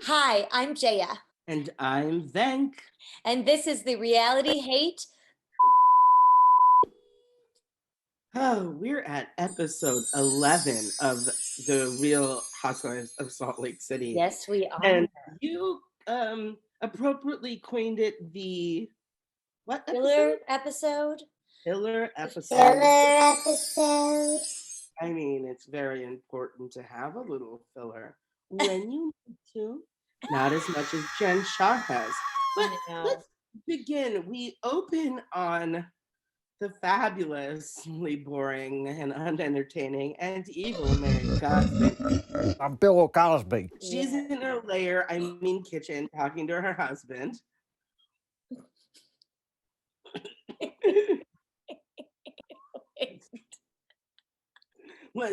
Hi, I'm Jaya, And I'm Venk. and this is the Reality Hate. Oh, we're at episode 11 of the Real Housewives of Salt Lake City. Yes, we are. And you appropriately coined it the what Filler episode? episode. Filler The episode. filler episode. I mean, it's very important to have a little filler when you need to. Not as much as Jen Shaw has. But No. let's begin. We open on the fabulously boring and unentertaining and evil Mary Cosby. I'm Bill Cosby. She's Yeah. in her lair, I mean kitchen, talking to her husband. What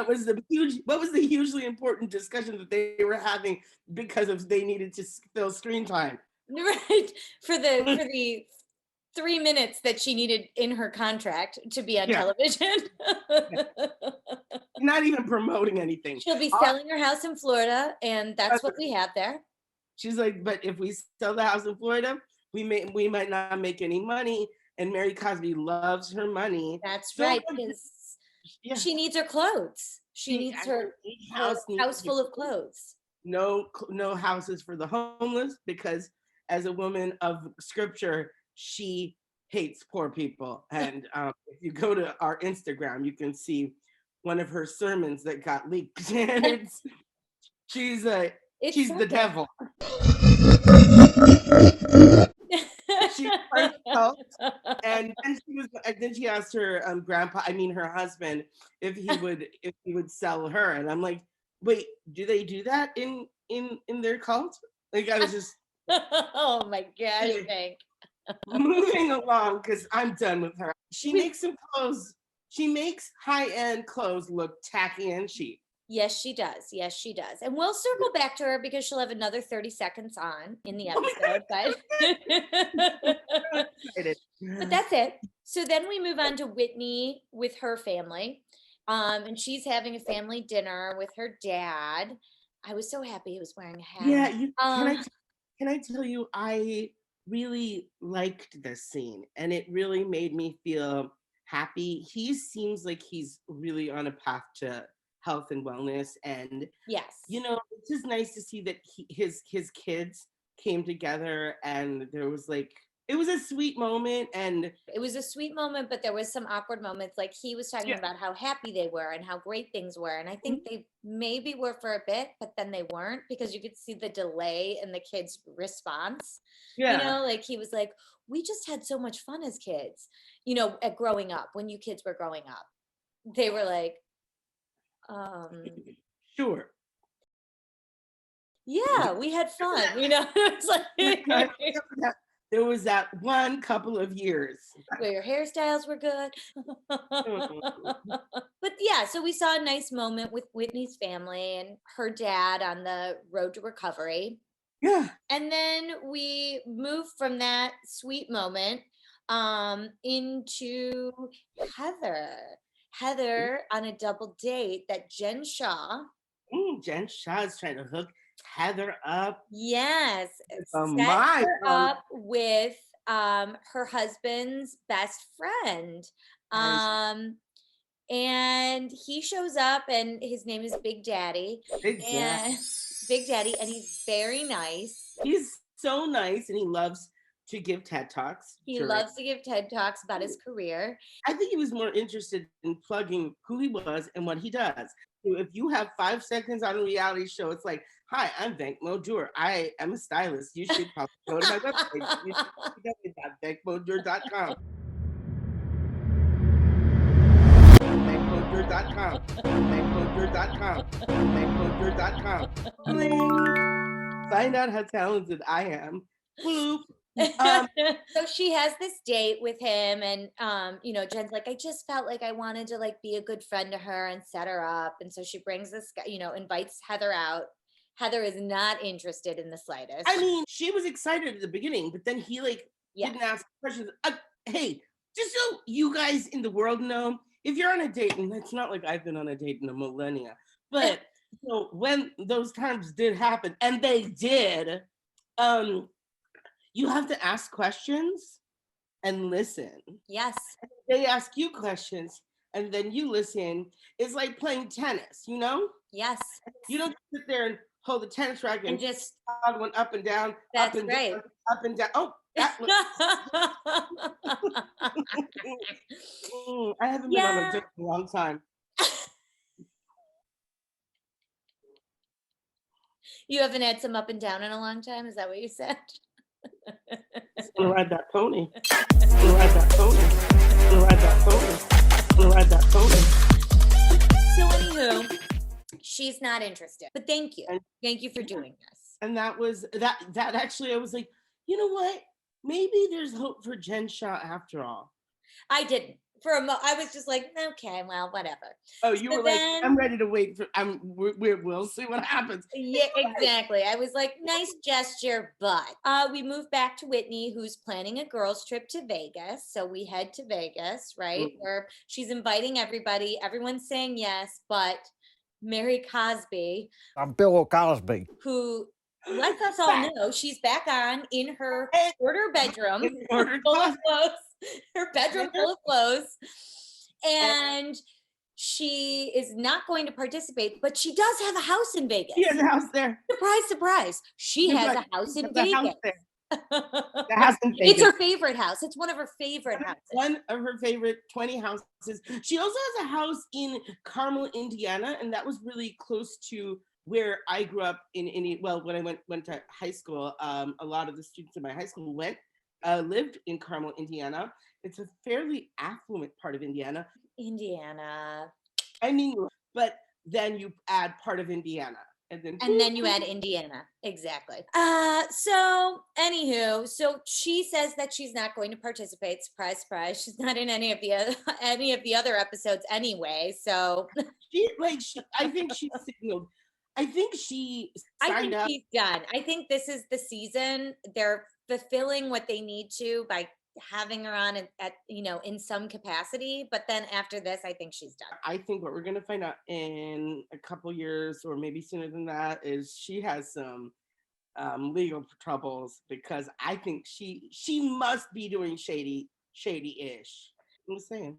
was the hugely important discussion that they were having because of they needed to fill screen time? Right. For the 3 minutes that she needed in her contract to be on Yeah. television. Not even promoting anything. She'll be selling her house in Florida, and that's what we have there. She's like, but if we sell the house in Florida, we might not make any money. And Mary Cosby loves her money. That's So right, because she needs her clothes. She needs her house full of clothes. No houses for the homeless, because as a woman of scripture, she hates poor people. And if you go to our Instagram, you can see one of her sermons that got leaked, and she's the devil. She first felt, and then she asked her her husband, if he would sell her, and I'm like, wait, do they do that in their cult? Like, I was just Oh my gosh, Hank. moving along because I'm done with her. She makes some clothes. She makes high-end clothes look tacky and cheap. Yes, she does. Yes, she does. And we'll circle back to her because she'll have another 30 seconds on in the episode. But that's it. So then we move on to Whitney with her family. And she's having a family dinner with her dad. I was so happy he was wearing a hat. Yeah, can I tell you, I really liked this scene, and it really made me feel happy. He seems like he's really on a path to health and wellness, and yes, it's just nice to see that his kids came together, and there was like, it was a sweet moment. And it was a sweet moment, but there was some awkward moments. Like he was talking about how happy they were and how great things were. And I think they maybe were for a bit, but then they weren't, because you could see the delay in the kids' response. Yeah. Like he was like, we just had so much fun as kids, at growing up, when you kids were growing up. They were like, sure. Yeah, we had fun, It's like there was that one couple of years where your hairstyles were good. But yeah, so we saw a nice moment with Whitney's family and her dad on the road to recovery. Yeah. And then we move from that sweet moment into Heather on a double date that Jen Shaw. Jen Shaw is trying to hook Heather up. Yes. Set her up with her husband's best friend. And he shows up, and his name is Big Daddy. Big Daddy, and he's very nice. He's so nice, and he loves to give TED Talks. He loves to give TED Talks about his career. I think he was more interested in plugging who he was and what he does. If you have 5 seconds on a reality show, it's like, hi, I'm Venk Modur. I am a stylist. You should probably go to my website, www.venkmodur.com. venkmodur.com. venkmodur.com. venkmodur.com. Find out how talented I am. Boop. So she has this date with him, and Jen's like, I just felt like I wanted to like be a good friend to her and set her up. And so she brings this guy, invites Heather out. Heather is not interested in the slightest. I mean, she was excited at the beginning, but then he didn't ask questions. Hey, just so you guys in the world know, if you're on a date, and it's not like I've been on a date in a millennia, but So when those times did happen, and they did, um, you have to ask questions and listen. Yes. They ask you questions and then you listen. It's like playing tennis, you know? Yes. You don't sit there and hold the tennis racket And and just, jog one up and down, up that's and right. down, up and down. Oh, that looks. I haven't been on a Yeah. date in a long time. You haven't had some up and down in a long time? Is that what you said? I'm gonna ride that pony. I'm gonna ride that pony. I'm gonna ride that pony. I'm gonna ride that pony. So anywho, she's not interested. But thank you. And Thank you for doing this. and that was that actually I was like, you know what? Maybe there's hope for Jen Shaw after all. I didn't. For a I was just like, okay, well, whatever. Oh, you So were like, then, I'm ready to wait for we'll see what happens. yeah, exactly. I was like, nice gesture, but we moved back to Whitney, who's planning a girls' trip to Vegas. So we head to Vegas, right? Where she's inviting everybody. Everyone's saying yes, but Mary Cosby, I'm Bill Cosby. who lets us all know she's back on in her order bedroom, Order full of closet. clothes, her bedroom full of clothes. And she is not going to participate, but she does have a house in Vegas. She has a house there. Surprise, surprise. She has a house in The house Vegas. there. The house in Vegas. It's her favorite house. It's one of her favorite houses. One of her favorite 20 houses. She also has a house in Carmel, Indiana, and that was really close to where I grew up in Indiana. Well, when I went to high school, a lot of the students in my high school lived in Carmel, Indiana. It's a fairly affluent part of Indiana. Indiana. I mean, but then you add part of Indiana. And then you add Indiana. Exactly. So anywho, so she says that she's not going to participate. Surprise, surprise. She's not in any of the other episodes anyway. So I think she signaled. I think she signed up. she's done. I think this is the season. They're fulfilling what they need to by having her on at in some capacity, but then after this I think she's done. I think what we're going to find out in a couple years or maybe sooner than that is she has some legal troubles, because I think she must be doing shady-ish. I'm just saying.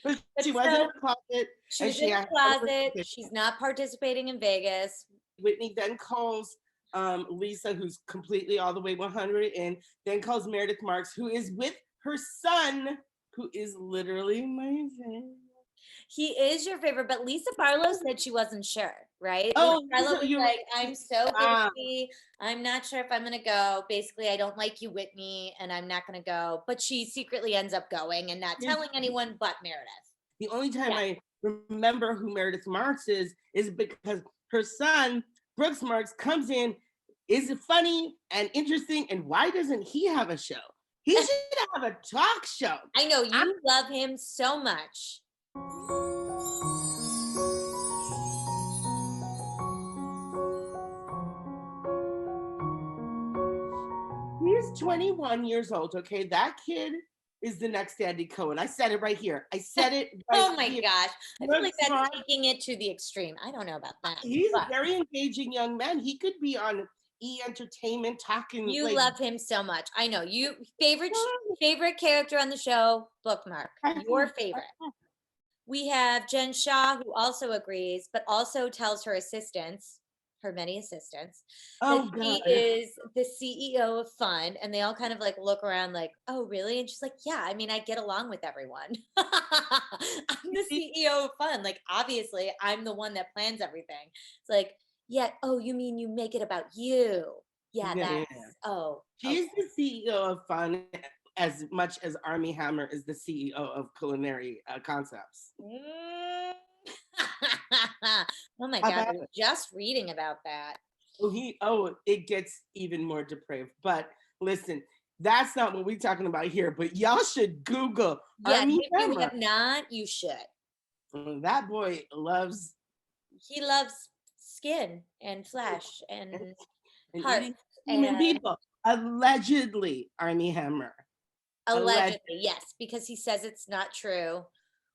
But she was in a closet. She was in a closet. She's not participating in Vegas. Whitney then calls Lisa, who's completely all the way 100, and then calls Meredith Marks, who is with her son, who is literally my favorite. He is your favorite, but Lisa Barlow said she wasn't sure, right? Oh, Lisa Barlow was like, I'm so busy. I'm not sure if I'm going to go. Basically, I don't like you, Whitney, and I'm not going to go. But she secretly ends up going and not telling anyone but Meredith. The only time I remember who Meredith Marks is because her son, Brooks Marks, comes in. Is it funny and interesting? And why doesn't he have a show? He should have a talk show. I know, you love him so much. He's 21 years old, okay? That kid is the next Andy Cohen. I said it right here. I said it right Oh my here. gosh. I feel like that's taking it to the extreme. I don't know about that. He's a very engaging young man. He could be on E! Entertainment talking. You love him so much. I know. You favorite character on the show, bookmark. Your favorite. We have Jen Shaw, who also agrees, but also tells her assistants, her many assistants, that he is the CEO of Fun. And they all kind of like look around like, oh, really? And she's like, yeah, I mean, I get along with everyone. I'm the CEO of Fun. Like, obviously, I'm the one that plans everything. It's like, yeah, oh, you mean you make it about you? Yeah, She's the CEO of Fun as much as Armie Hammer is the CEO of Culinary Concepts. Oh my God, I was just reading about that. It gets even more depraved. But listen, that's not what we're talking about here, but y'all should Google Armie Hammer. If you have not, you should. That boy loves skin and flesh and heart and people. Allegedly, Armie Hammer. Allegedly, yes, because he says it's not true.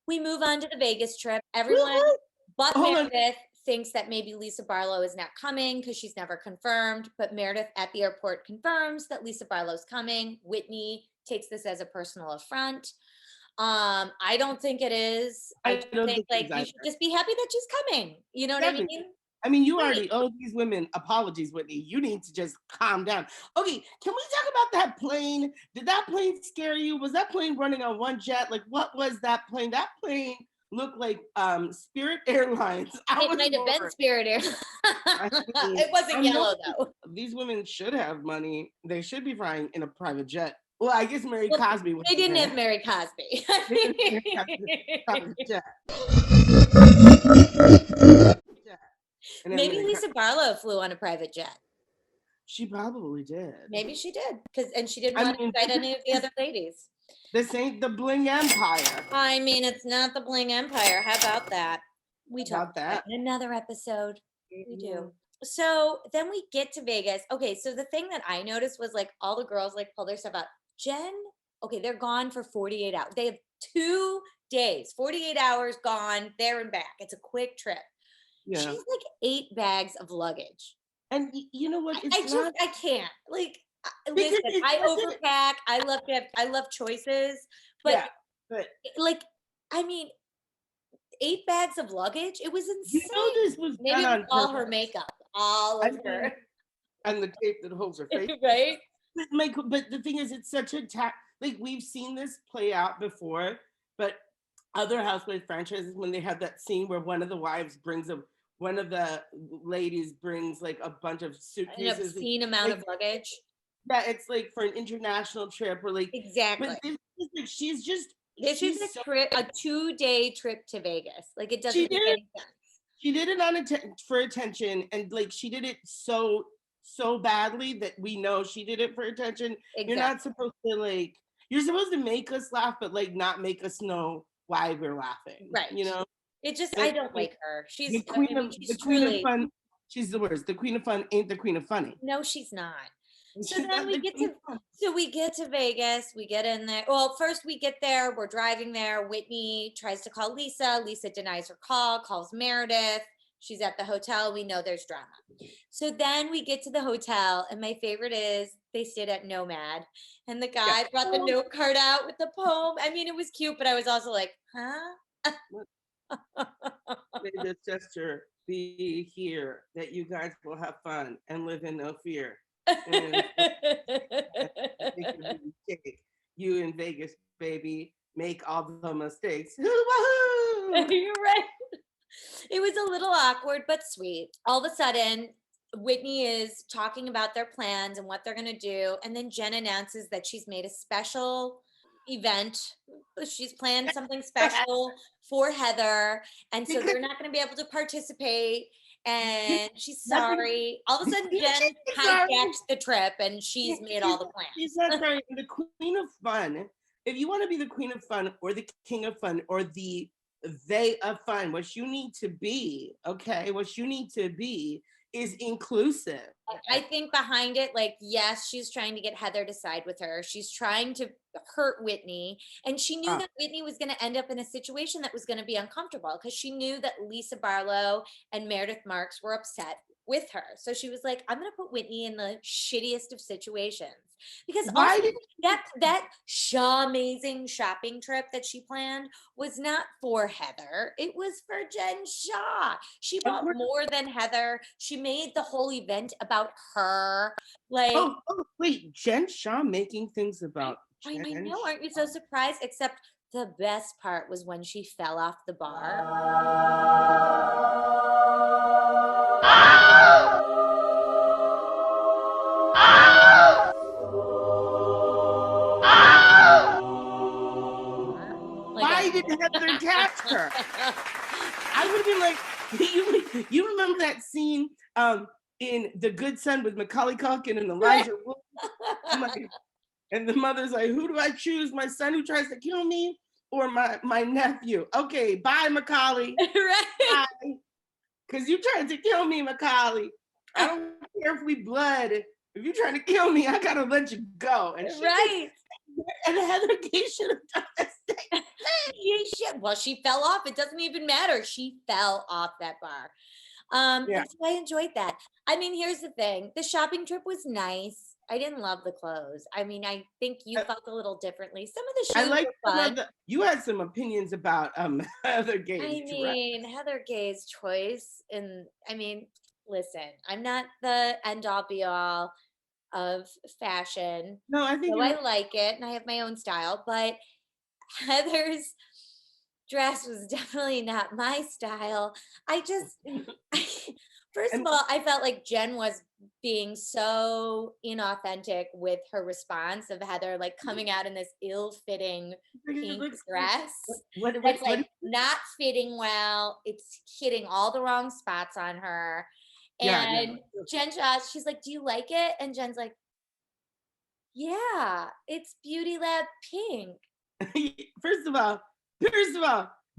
We move on to the Vegas trip. Everyone but Meredith thinks that maybe Lisa Barlow is not coming because she's never confirmed, but Meredith at the airport confirms that Lisa Barlow's coming. Whitney takes this as a personal affront. I don't think it is. I I just don't think think it is like you either. should just be happy that she's coming. You know what I mean? Exactly. I mean, you Right. already owe these women apologies, Whitney. You need to just calm down. Okay, can we talk about that plane? Did that plane scare you? Was that plane running on one jet? Like, what was that plane? That plane looked like Spirit Airlines. I It was might have been bored. Spirit Air. I mean, It wasn't I know yellow though. these women should have money. They should be flying in a private jet. Well, I guess Mary Well, Cosby was they didn't there. have Mary Cosby. They didn't have private jet. And then Maybe Mary Lisa Barlow flew on a private jet. She probably did. Maybe she did, and she didn't I want to mean, invite any of the other ladies. this ain't the bling empire. I mean, it's not the Bling Empire. How about that? We About talk about that. in another episode. We do. So then we get to Vegas. Okay, so the thing that I noticed was like all the girls like pull their stuff out. Jen, okay, they're gone for 48 hours. They have 2 days, 48 hours gone, there and back. It's a quick trip. Yeah. She's like 8 bags of luggage. And you know what? It's I not just I can't. Like because listen, it I doesn't. overpack. I love choices, but Yeah, but like I mean 8 bags of luggage. It was you insane. know this was Maybe done it on was all her purpose. makeup, all I of mean, her, and the tape that holds her face. right? But the thing is, it's such a like we've seen this play out before, but other Housewives franchises when they have that scene where one of the wives brings one of the ladies brings like a bunch of An suitcases. obscene amount Like, of luggage. yeah, it's like for an international trip or like. Exactly. But this is like she's This is so. a 2-day trip to Vegas. Like it doesn't She make did any sense. She did it on for attention, and like she did it so badly that we know she did it for attention. You're not Exactly. supposed to like. You're supposed to make us laugh, but like not make us know why we're laughing. Right. You know. It just I But, don't like her. the She's I queen mean, of she's the queen truly of fun. She's the worst. The queen of fun ain't the queen of funny. no, she's not. So She's then not we the get queen to of fun. we get to Vegas. We get in there. Well, first we get there. We're driving there. Whitney tries to call Lisa. Lisa denies her call. Calls Meredith. She's at the hotel. We know there's drama. So then we get to the hotel, and my favorite is they stayed at Nomad, and the guy brought the note card out with the poem. I mean, it was cute, but I was also like, huh? May this gesture be here that you guys will have fun and live in no fear. And you in Vegas, baby, make all the mistakes. Woo-wahoo! You're right. It was a little awkward, but sweet. All of a sudden, Whitney is talking about their plans and what they're going to do. And then Jen announces that she's made a special event. She's planned something special for Heather. And so they're not going to be able to participate. And she's sorry. All of a sudden, Jen hijacks the trip and she's made all the plans. She's not sorry. The queen of fun. If you want to be the queen of fun or the king of fun or the they of fun, what you need to be, okay, what you need to be is inclusive. I think behind it, like, yes, she's trying to get Heather to side with her. She's trying to hurt Whitney. And she knew that Whitney was going to end up in a situation that was going to be uncomfortable because she knew that Lisa Barlow and Meredith Marks were upset with her. So she was like, I'm going to put Whitney in the shittiest of situations. Because Why also, did that amazing shopping trip that she planned was not for Heather. It was for Jen Shaw. She bought more than Heather. She made the whole event about her. Like, oh wait, Jen Shaw making things about I Jen know, aren't you Shaw? so surprised? Except the best part was when she fell off the bar. Why did Heather catch her? I would have been like, you remember that scene in The Good Son with Macaulay Culkin and Elijah Wood? And the mother's like, who do I choose? My son who tries to kill me or my nephew? Okay, bye, Macaulay. Right. Bye. Because you tried to kill me, Macaulay. I don't care if we blood. If you're trying to kill me, I gotta let you go. And Right. And Heather Gay should have done that thing. Well, she fell off. It doesn't even matter. She fell off that bar. Yeah. And so I enjoyed that. I mean, here's the thing. The shopping trip was nice. I didn't love the clothes. I mean, I think you Uh, felt a little differently. Some of the I shoes like were some of fun. the. You had some opinions about Heather Gay's I dress. mean, Heather Gay's choice, and I mean, listen, I'm not the end all be all of fashion, No, I think so you're I like it, and I have my own style. But Heather's dress was definitely not my style. I just, right. first of And all, I felt like Jen was being so inauthentic with her response of Heather, like coming out in this ill-fitting it pink looks like dress what that's like not fitting well. It's hitting all the wrong spots on her. yeah, no. And Jen just, she's like, "Do you like it?" And Jen's like, "Yeah, it's Beauty Lab pink." First of all,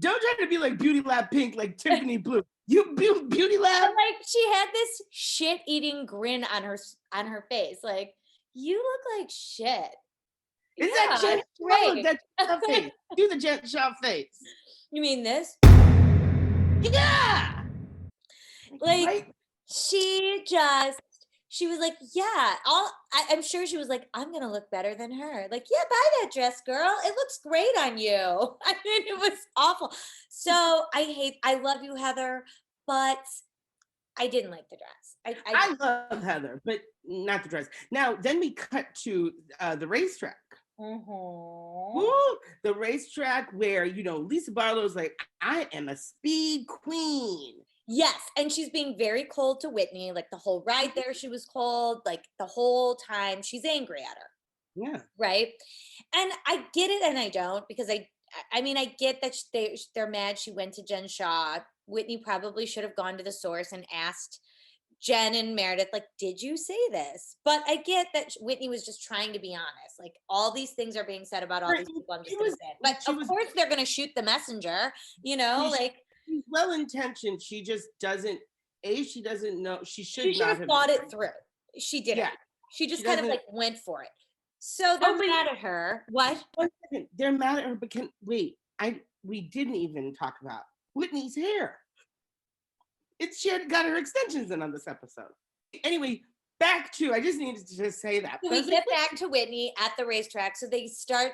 don't try to be like Beauty Lab Pink, like Tiffany Blue. You Beauty Lab. And like she had this shit-eating grin on her face, like, "You look like shit." Is that Yeah, Jen it's Shaw? Look, great. that Shaw face. Do the Jen Shaw face. You mean this? Yeah. Like Right. she was like, "Yeah, I'm sure she was like, I'm gonna look better than her." Like, "Yeah, buy that dress, girl. It looks great on you." I mean, it was awful. So I love you, Heather, but I didn't like the dress. I I did. love Heather, but not the dress. Now, then we cut to the racetrack. Mhm. Woo! The racetrack where, Lisa Barlow's like, I am a speed queen. Yes, and she's being very cold to Whitney. Like the whole ride there, she was cold. Like the whole time, she's angry at her, Yeah. right? And I get it, and I don't because I mean, I get that they're mad she went to Jen Shaw. Whitney probably should have gone to the source and asked Jen and Meredith, like, "Did you say this?" But I get that Whitney was just trying to be honest. Like all these things are being said about all Right. these people. I'm She just going was, to say it. But she of was, course, they're going to shoot the messenger. she- Like she's well intentioned. She just doesn't, she doesn't know, she she should should not have have. thought it through. She didn't. Yeah. She She just kind of doesn't. like went for it. So they're Oh, wait, mad at her. What? 1 second. They're mad at her, but wait, we didn't even talk about Whitney's hair. She had got her extensions in on this episode. Anyway, I just needed to just say that. So But I we was like, get back to Whitney at the racetrack. So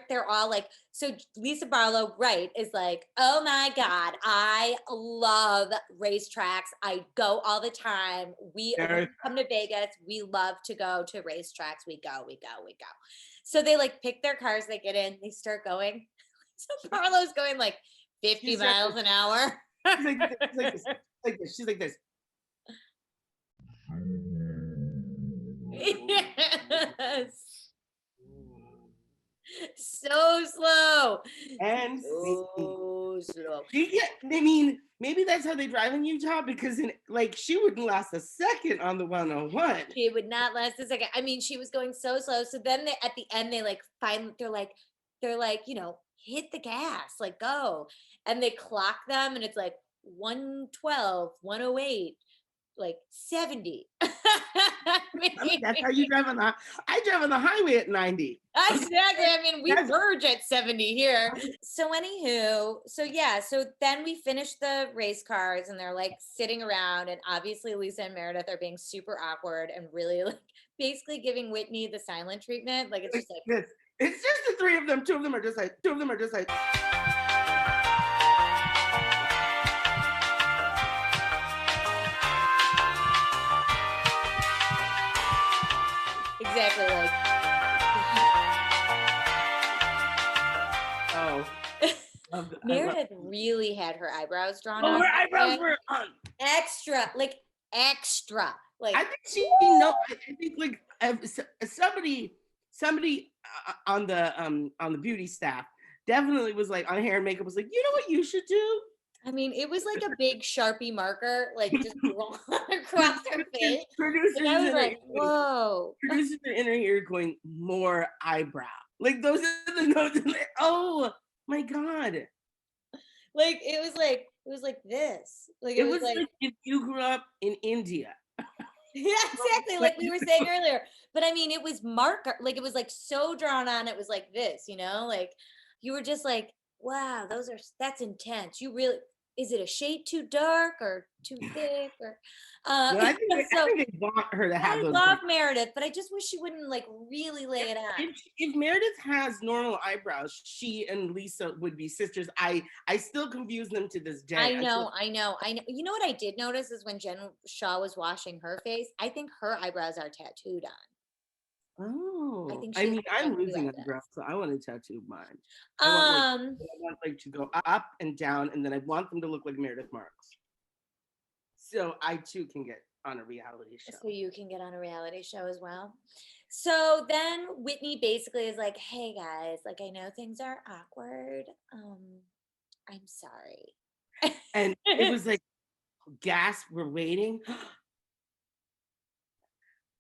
they're all like, so Lisa Barlow, right, is like, "Oh my God, I love racetracks. I go all the time. When we come to Vegas, we love to go to racetracks. We go, we go, we go." So they like pick their cars, they get in, they start going. So Barlow's going like 50 she's miles an hour. like this. She's like this. Yes. So slow. And So slow. I mean, maybe that's how they drive in Utah because she wouldn't last a second on the 101. She would not last a second. I mean, she was going so slow. So then at the end, they like finally, they're like, hit the gas, like go. And they clock them and it's like 112, 108, like 70. I I mean, mean, that's how you drive I drive on the highway at 90. exactly. I mean, we That's- verge at 70 here. So anywho, so then we finish the race cars and they're like sitting around and obviously Lisa and Meredith are being super awkward and really like basically giving Whitney the silent treatment. Like it's just like this. It's just the three of them. Two of them are just like. exactly like Oh. Meredith really had her eyebrows drawn Oh, on. her eyebrows were on. Extra. Like I think she know. I think somebody on the beauty staff definitely was like on hair and makeup was like, you know what you should do? I mean, it was like a big Sharpie marker, like just drawn across her face. And I was like, whoa. Producers are in her ear going, more eyebrow. Like those are the notes. Like, oh my God. Like it was like this. Like It was like if you grew up in India. yeah, exactly. Like we were saying earlier. But I mean, it was marker, like it was like so drawn on. It was like this, like you were just like, wow, that's intense. You really, is it a shade too dark or too thick or No, I think so they want her to have I those. love Meredith, but I just wish she wouldn't like really lay it on. If Meredith has normal eyebrows, she and Lisa would be sisters. I still confuse them to this day. I know. You know what I did notice is when Jen Shaw was washing her face, I think her eyebrows are tattooed on. I Oh, think I she mean, has I'm tattoo losing eyebrows. eyebrows, so I want to tattoo mine. Um, I want like to go up and down, and then I want them to look like Meredith Marks, so I too can get on a reality show. so you can get on a reality show as well. So then Whitney basically is like, "Hey guys, like I know things are awkward. I'm sorry." And it was like, gasp, we're waiting.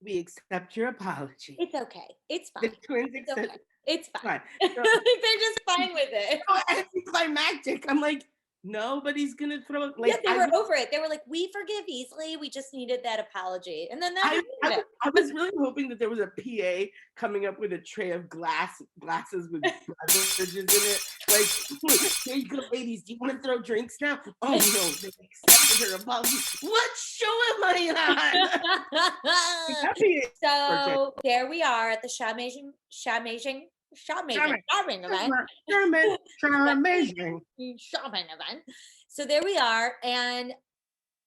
We accept your apology. It's okay. It's The fine. twins It's accept. okay. It's fine. Fine. So, They're just fine with it. so anticlimactic. I'm like, nobody's gonna throw it. Yeah, Like, they were over it. They were like, "We forgive easily. We just needed that apology," and then that was the end of it. I was really hoping that there was a PA coming up with a tray of glasses with beverages in it. Like, here you go, ladies. Do you want to throw drinks now? Oh no, they accepted her apology. What show am I on? So there we are at the Shamazing event. Amazing. Shaman event. So there we are, and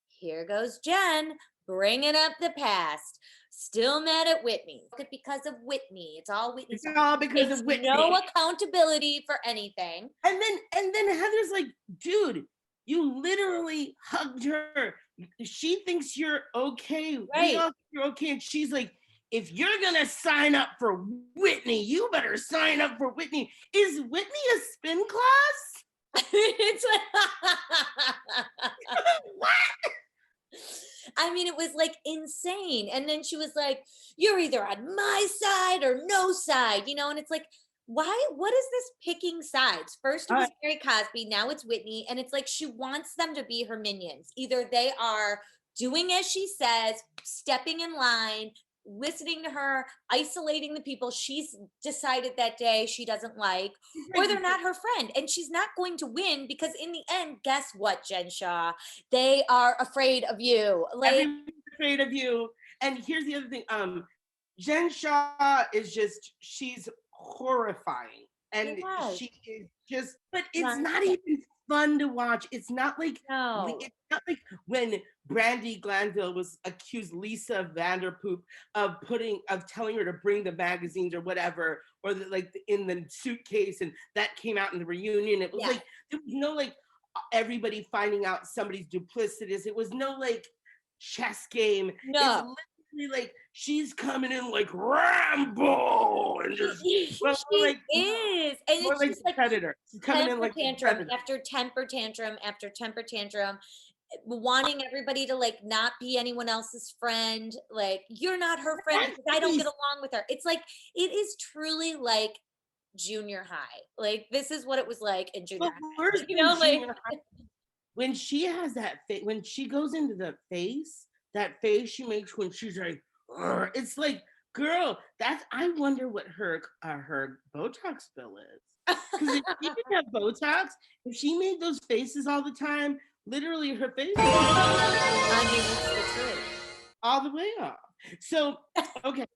here goes Jen bringing up the past. Still mad at Whitney because of Whitney. It's all Whitney's It's fault. all because Takes of Whitney. no accountability for anything. And then Heather's like, dude, you literally hugged her. She thinks you're okay. Right. We all think you're okay. And she's like, if you're gonna sign up for Whitney, you better sign up for Whitney. Is Whitney a spin class? It's like, What? I mean, it was like insane. And then she was like, "You're either on my side or no side," and it's like, why? What is this picking sides? First it was Mary Cosby, now it's Whitney, and it's like she wants them to be her minions. Either they are doing as she says, stepping in line, listening to her, isolating the people she's decided that day she doesn't like, or they're not her friend. And she's not going to win because in the end, guess what, Jen Shaw? They are afraid of you. Like, everyone's afraid of you. And here's the other thing. Jen Shaw is just, she's horrifying. And she is just, but it's not even fun to watch. It's not like when Brandy Glanville was accused Lisa Vanderpoop of telling her to bring the magazines or whatever, or in the suitcase, and that came out in the reunion. It was like there was no like everybody finding out somebody's duplicitous. It was no like chess game. No. It's literally like she's coming in like Rambo and just she like, is, and more it's like just like Predator. She's coming in like tantrum after temper tantrum after temper tantrum, wanting everybody to like not be anyone else's friend. Like, you're not her friend because I don't get along with her. It's like, it is truly like junior high. Like, this is what it was like in junior high. When she has that face, when she goes into the face, that face she makes when she's like, it's like, girl, I wonder what her Botox bill is. Because if she didn't have Botox, if she made those faces all the time, literally her face I mean, it's the truth. all the way off. So, okay.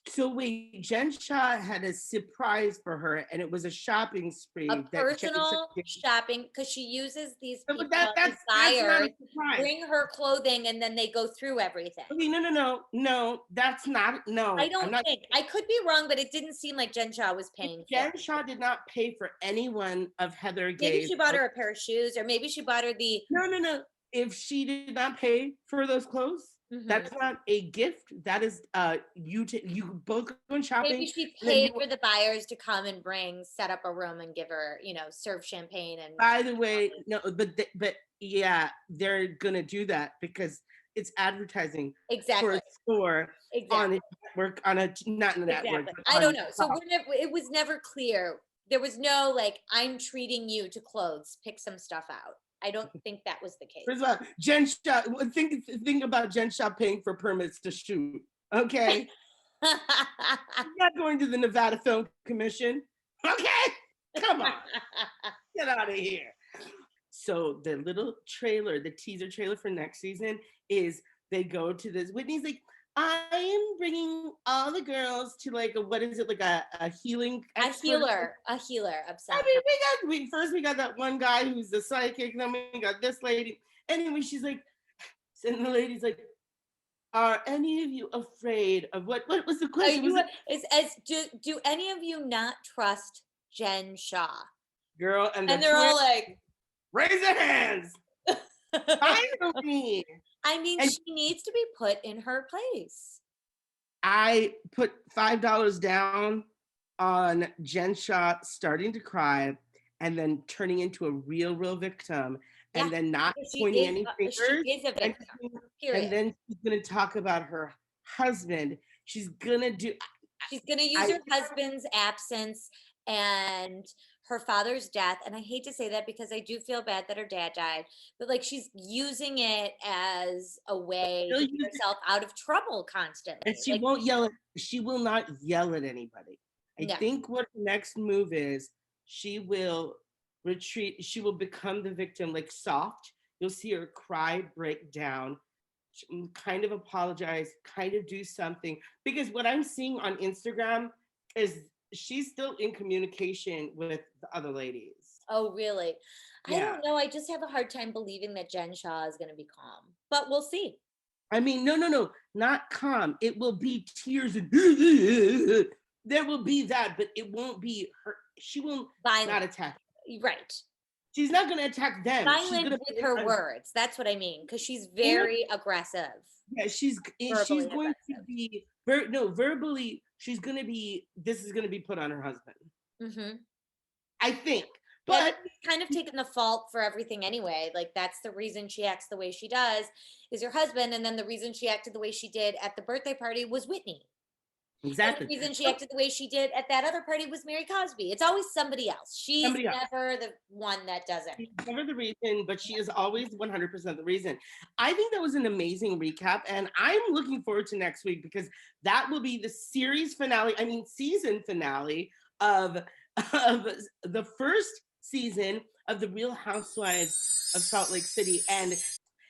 So wait, Jen Shaw had a surprise for her, and it was a shopping spree. A personal shopping, because she uses these people, that's buyers, bring her clothing, and then they go through everything. Okay, no, that's not, no. I don't think. I could be wrong, but it didn't seem like Jen Shaw was paying. Jen Shaw did not pay for any one of Heather Gay's. Maybe she bought her a pair of shoes, or maybe she bought her the... No. If she did not pay for those clothes, that's not a gift. That is, you both go shopping. Maybe she paid for the buyers to come and set up a room and give her, serve champagne. And by the way, no, but yeah, they're gonna do that because it's advertising for a store on a network, not in a network. I don't know. So it was never clear. There was no like, I'm treating you to clothes. Pick some stuff out. I don't think that was the case. First of all, Jen Shaw, think about Jen Shaw paying for permits to shoot. Okay, I'm not going to the Nevada Film Commission. Okay, come on. Get out of here. So the little trailer, the teaser trailer for next season is they go to this. Whitney's like, I am bringing all the girls to like what is it, like a healing expert? A healer, obsessed. I mean, we got that one guy who's the psychic, and then we got this lady. Anyway, she's like, and the lady's like, are any of you afraid of what was the question? Do any of you not trust Jen Shaw? Girl, and they're all like, raise their hands. Finally. I mean, she needs to be put in her place. I put $5 down on Jen Shaw starting to cry and then turning into a real victim, and then not pointing any fingers. She is a victim. Period. And then she's gonna talk about her husband. She's gonna use her husband's absence and her father's death. And I hate to say that because I do feel bad that her dad died, but like she's using it as a way to get herself out of trouble constantly. And she won't yell at, she will not yell at anybody. I think what her next move is, she will retreat, she will become the victim, like soft. You'll see her cry, break down, kind of apologize, kind of do something. Because what I'm seeing on Instagram is she's still in communication with the other ladies. Oh, really? Yeah. I don't know. I just have a hard time believing that Jen Shaw is going to be calm, but we'll see. I mean, no, not calm. It will be tears and there will be that, but it won't be her. She will not attack. Right. She's not going to attack them. Violent with her words. That's what I mean. Because she's very aggressive. Yeah, she's going to be verbally. She's going to be. This is going to be put on her husband. Mm-hmm. I think, but she's kind of taken the fault for everything anyway. Like that's the reason she acts the way she does is her husband, and then the reason she acted the way she did at the birthday party was Whitney. Exactly. And the reason she acted the way she did at that other party was Mary Cosby. It's always somebody else. She's never the one that does it. She's never the reason, but she is always 100% the reason. I think that was an amazing recap, and I'm looking forward to next week because that will be the season finale of the first season of the Real Housewives of Salt Lake City. And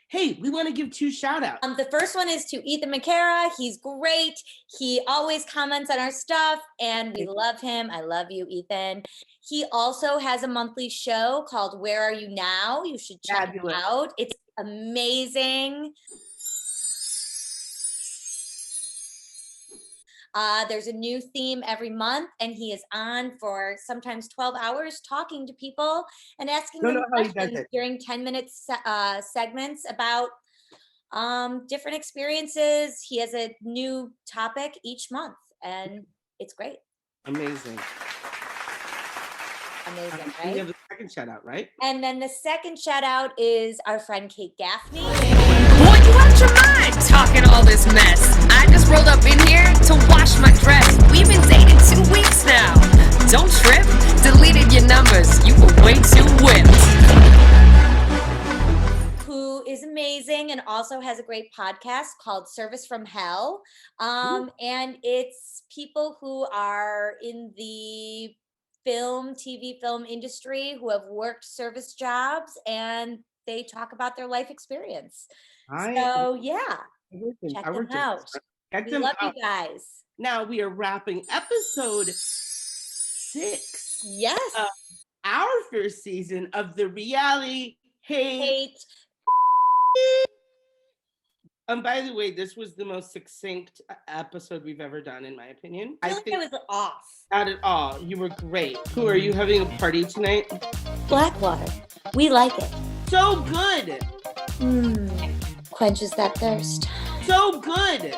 hey, we want to give 2 shout outs. The first one is to Ethan McCara. He's great. He always comments on our stuff and we love him. I love you, Ethan. He also has a monthly show called Where Are You Now? You should check it out. It's amazing. There's a new theme every month, and he is on for sometimes 12 hours talking to people and asking them questions during 10-minute segments about different experiences. He has a new topic each month, and it's great. Amazing, right? You have the second shout out, right? And then the second shout out is our friend Kate Gaffney. Boy, you out your mind talking all this mess. I just rolled up in here to wash my dress. We've been dating 2 weeks now. Don't trip. Deleted your numbers. You were way too whipped. Who is amazing and also has a great podcast called Service from Hell. And it's people who are in the TV film industry who have worked service jobs, and they talk about their life experience. Check them out. We love you guys. Now we are wrapping episode 6. Yes. Of our first season of the reality hate. By the way, this was the most succinct episode we've ever done, in my opinion. I think it was off. Not at all. You were great. Who are you having a party tonight? Blackwater. We like it. So good. Quenches that thirst. So good.